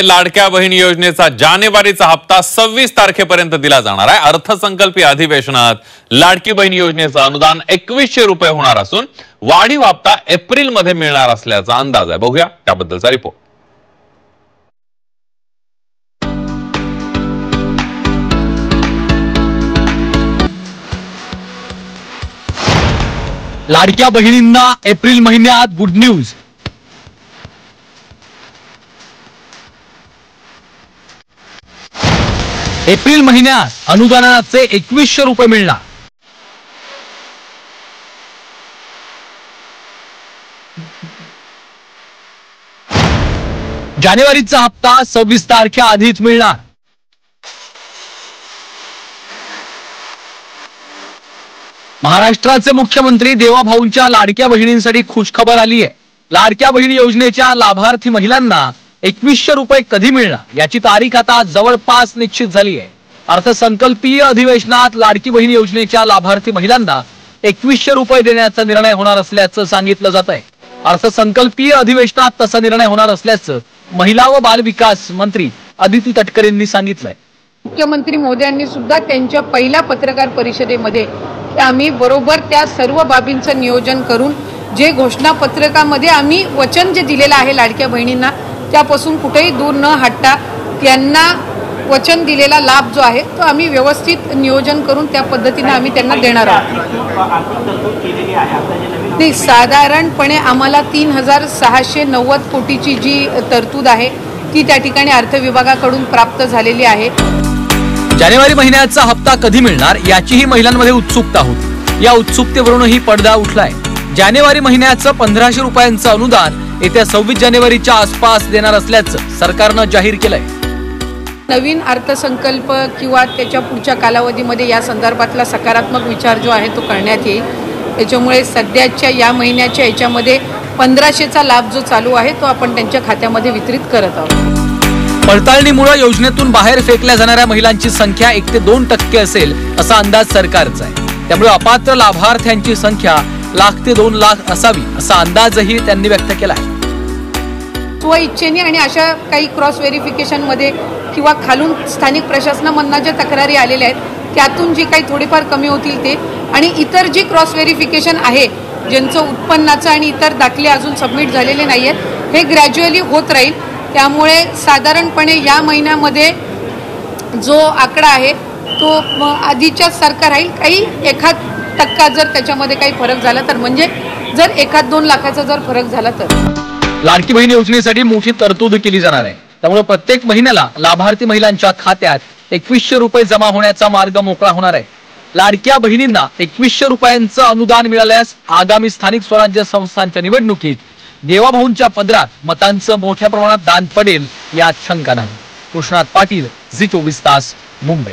लाडक्या बहीण योजनेचा जानेवारीचा हप्ता 26 तारखेपर्यंत दिला जाणार आहे। अर्थसंकल्पीय अधिवेशनात लाडकी बहीण योजनेचं अनुदान 2100 रुपये होणार असून वाढीव हप्ता एप्रिल मध्ये मिळणार असल्याचा अंदाज आहे। बघूया त्याबद्दलचा रिपोर्ट। लाडक्या बहिणींना एप्रिल महिन्यात गुड न्यूज। एप्रिल महिन्यात अनुदानाचे 2100 रुपये मिळणार। जानेवारीचा हप्ता 26 तारखेआधीच मिळणार। महाराष्ट्राचे मुख्यमंत्री देवाभाऊंच्या लाडक्या बहिणींसाठी खुशखबर आली आहे। लाडक्या बहिणी योजनेच्या लाभार्थी महिलांना 2100 रुपये कधी मिळणार याची तारीख आता जवळपास निश्चित झाली आहे। अर्थसंकल्पीय अधिवेशनात लाडकी बहिणी योजनेच्या लाभार्थी महिलांना 2100 रुपये देण्याचा निर्णय होणार असल्याचं सांगितलं जात आहे। अर्थसंकल्पीय अधिवेशनात तसा निर्णय होणार असल्याचं महिला व बाल विकास मंत्री अदिती तटकरेंनी सांगितलंय। मुख्यमंत्री मोदयांनी सुद्धा त्यांच्या पहिल्या पत्रकार परिषदेमध्ये आम्ही बरोबर त्या सर्व बाबींचं नियोजन करून जे घोषणा पत्रकामध्ये आम्ही वचन जे दिलेलं आहे लाडक्या बहिणींना त्यापासून कुठेही दूर न हटता त्यांना वचन दिलेला लाभ जो आहे तो आम्ही व्यवस्थित नियोजन करून त्या पद्धतीने आम्ही त्यांना देणार आहोत। नाही, साधारणपणे आम्हाला 3690 कोटीची जी तरतूद आहे ती त्या ठिकाणी अर्थ विभागाकडून प्राप्त झालेली आहे। जानेवारी महिन्याचा हप्ता कधी मिळणार याचीही महिलांमध्ये उत्सुकता होती। या उत्सुकतेवरूनही पडदा उठलाय। जानेवारी महिन्याचं 1500 रुपयांचं अनुदान येत्या 26 जानेवारीच्या आसपास देणार असल्याचं सरकारनं जाहीर केलंय। नवीन अर्थसंकल्प किंवा त्याच्या पुढच्या कालावधीमध्ये या संदर्भातला सकारात्मक विचार जो आहे तो करण्यात येईल। त्याच्यामुळे सध्याच्या या महिन्याच्या याच्यामध्ये 1500चा लाभ जो चालू आहे तो आपण त्यांच्या खात्यामध्ये वितरित करत आहोत। पडताळणीमुळे योजनेतून बाहेर फेकल्या जाणाऱ्या महिलांची संख्या 1 ते 2% असेल असा अंदाज सरकारचा आहे। त्यामुळे अपात्र लाभार्थ्यांची संख्या 1,00,000 ते 2,00,000 असावी असा अंदाजही त्यांनी व्यक्त केला आहे। स्वइच्छेने आणि अशा काही क्रॉस व्हेरिफिकेशन मध्ये किंवा खालून स्थानिक प्रशासनामधून ज्या तक्रारी आलेल्या आहेत त्यातून जी काही थोडीफार कमी होतील ते आणि इतर जी क्रॉस व्हेरिफिकेशन आहे ज्यांचं उत्पन्नाचं आणि इतर दाखले अजून सबमिट झालेले नाही आहेत हे ग्रॅज्युअली होत राहील। त्यामुळे साधारणपणे या महिन्यामध्ये जो आकडा आहे तो आधीच्या सारखा राहील। काही 1% जर त्याच्यामध्ये काही फरक झाला तर म्हणजे जर 1-2 लाखाचा जर फरक झाला तर लाडकी बहीण योजनेसाठी मोठी तरतूद केली जाणार आहे। त्यामुळे प्रत्येक महिन्याला लाभार्थी महिलांच्या खात्यात 2100 रुपये जमा होण्याचा मार्ग मोकळा होणार आहे। लाडक्या बहिणींना 2100 रुपयांचं अनुदान मिळाल्यास आगामी स्थानिक स्वराज्य संस्थांच्या निवडणुकीत देवाभाऊंच्या पदरात मतांचं मोठ्या प्रमाणात दान पडेल यात शंका नाही। कृष्णात पाटील, झी 24 तास, मुंबई।